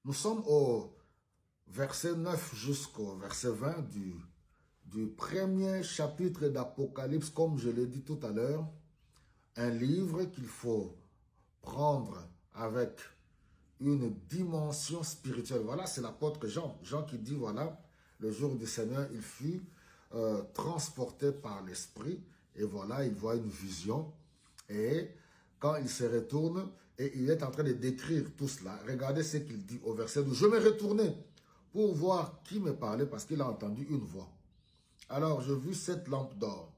Nous sommes au verset 9 jusqu'au verset 20 du premier chapitre d'Apocalypse, comme je l'ai dit tout à l'heure, un livre qu'il faut prendre avec une dimension spirituelle. Voilà, c'est l'apôtre Jean. Jean qui dit, voilà, le jour du Seigneur, il fut transporté par l'Esprit, et voilà, il voit une vision, et quand il se retourne, et il est en train de décrire tout cela, regardez ce qu'il dit au verset 12. Je me retournais pour voir qui me parlait, parce qu'il a entendu une voix. Alors, je vis cette lampe d'or.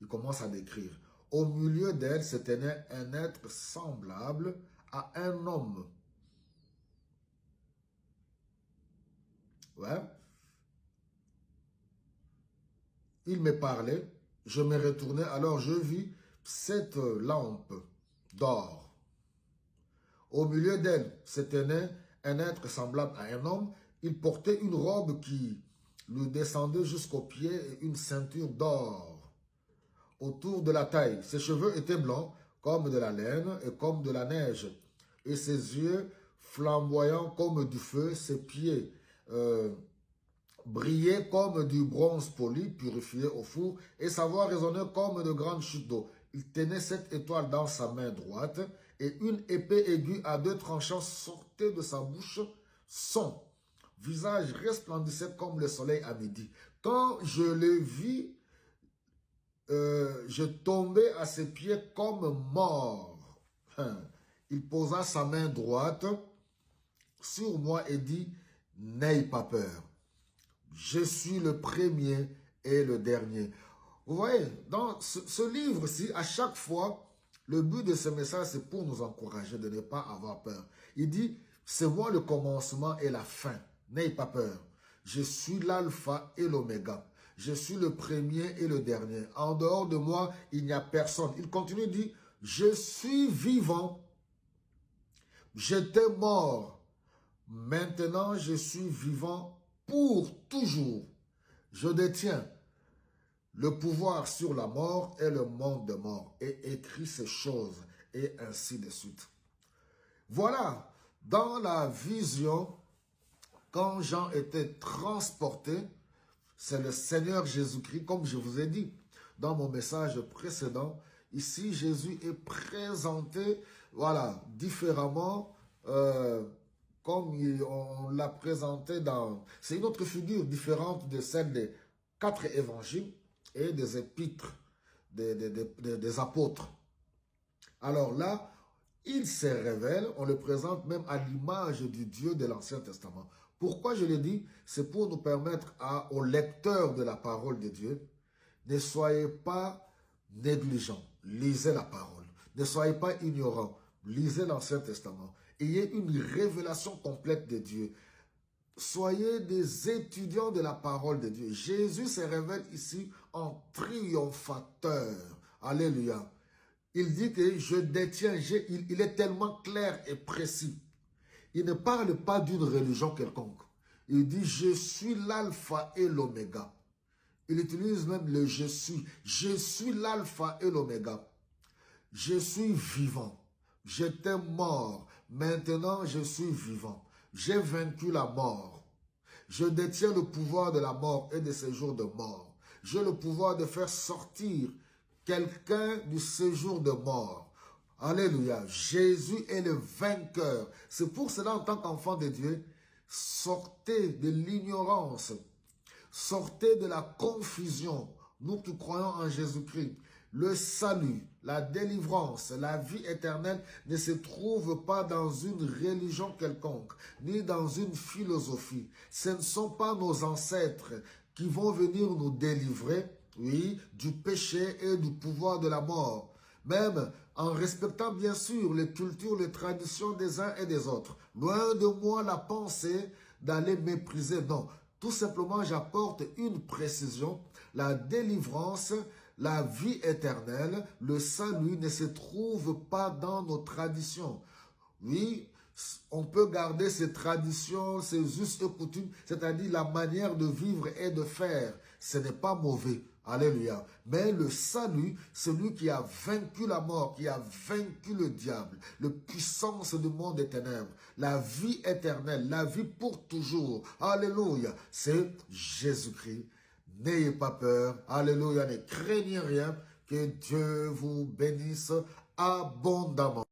Il commence à décrire. Au milieu d'elle se tenait un être semblable à un homme. Ouais. Il me parlait, je me retournais, alors je vis cette lampe d'or. Au milieu d'elle se tenait un être semblable à un homme. Il portait une robe qui lui descendait jusqu'aux pieds et une ceinture d'or autour de la taille. Ses cheveux étaient blancs comme de la laine et comme de la neige. Et ses yeux flamboyants comme du feu, ses pieds brillaient comme du bronze poli, purifié au four, et sa voix résonnait comme de grandes chutes d'eau. Il tenait cette étoile dans sa main droite, et une épée aiguë à deux tranchants sortait de sa bouche. Son visage resplendissait comme le soleil à midi. Quand je le vis, je tombais à ses pieds comme mort. Il posa sa main droite sur moi et dit, « N'aie pas peur. Je suis le premier et le dernier. » Vous voyez, dans ce livre-ci, à chaque fois, le but de ce message, c'est pour nous encourager de ne pas avoir peur. Il dit, c'est moi le commencement et la fin. N'aie pas peur. Je suis l'alpha et l'oméga. Je suis le premier et le dernier. En dehors de moi, il n'y a personne. Il continue, il dit, je suis vivant. J'étais mort. Maintenant, je suis vivant pour toujours. Je détiens le pouvoir sur la mort et le monde de mort, et écrit ces choses, et ainsi de suite. Voilà, dans la vision, quand Jean était transporté, c'est le Seigneur Jésus-Christ, comme je vous ai dit dans mon message précédent. Ici, Jésus est présenté, voilà, différemment, comme on l'a présenté dans... C'est une autre figure différente de celle des 4 évangiles et des épîtres des apôtres. Alors là, il se révèle, on le présente même à l'image du Dieu de l'Ancien Testament. Pourquoi je le dis? C'est pour nous permettre aux lecteurs de la parole de Dieu, ne soyez pas négligents, lisez la parole. Ne soyez pas ignorants, lisez l'Ancien Testament. Ayez une révélation complète de Dieu. Soyez des étudiants de la parole de Dieu. Jésus se révèle ici en triomphateur. Alléluia. Il dit que je détiens, il est tellement clair et précis. Il ne parle pas d'une religion quelconque. Il dit, je suis l'alpha et l'oméga. Il utilise même le je suis. Je suis l'alpha et l'oméga. Je suis vivant. J'étais mort. Maintenant, je suis vivant. J'ai vaincu la mort. Je détiens le pouvoir de la mort et de séjour de mort. J'ai le pouvoir de faire sortir quelqu'un du séjour de mort. Alléluia. Jésus est le vainqueur. C'est pour cela, en tant qu'enfant de Dieu, sortez de l'ignorance. Sortez de la confusion. Nous qui croyons en Jésus-Christ. Le salut, la délivrance, la vie éternelle ne se trouve pas dans une religion quelconque, ni dans une philosophie. Ce ne sont pas nos ancêtres qui vont venir nous délivrer, oui, du péché et du pouvoir de la mort. Même en respectant bien sûr les cultures, les traditions des uns et des autres. Loin de moi la pensée d'aller mépriser, non. Tout simplement, j'apporte une précision. La délivrance, la vie éternelle, le salut ne se trouve pas dans nos traditions. Oui, on peut garder ces traditions, ces us et coutumes, c'est-à-dire la manière de vivre et de faire. Ce n'est pas mauvais. Alléluia. Mais le salut, celui qui a vaincu la mort, qui a vaincu le diable, la puissance du monde des ténèbres, la vie éternelle, la vie pour toujours. Alléluia. C'est Jésus-Christ. N'ayez pas peur. Alléluia. Ne craignez rien. Que Dieu vous bénisse abondamment.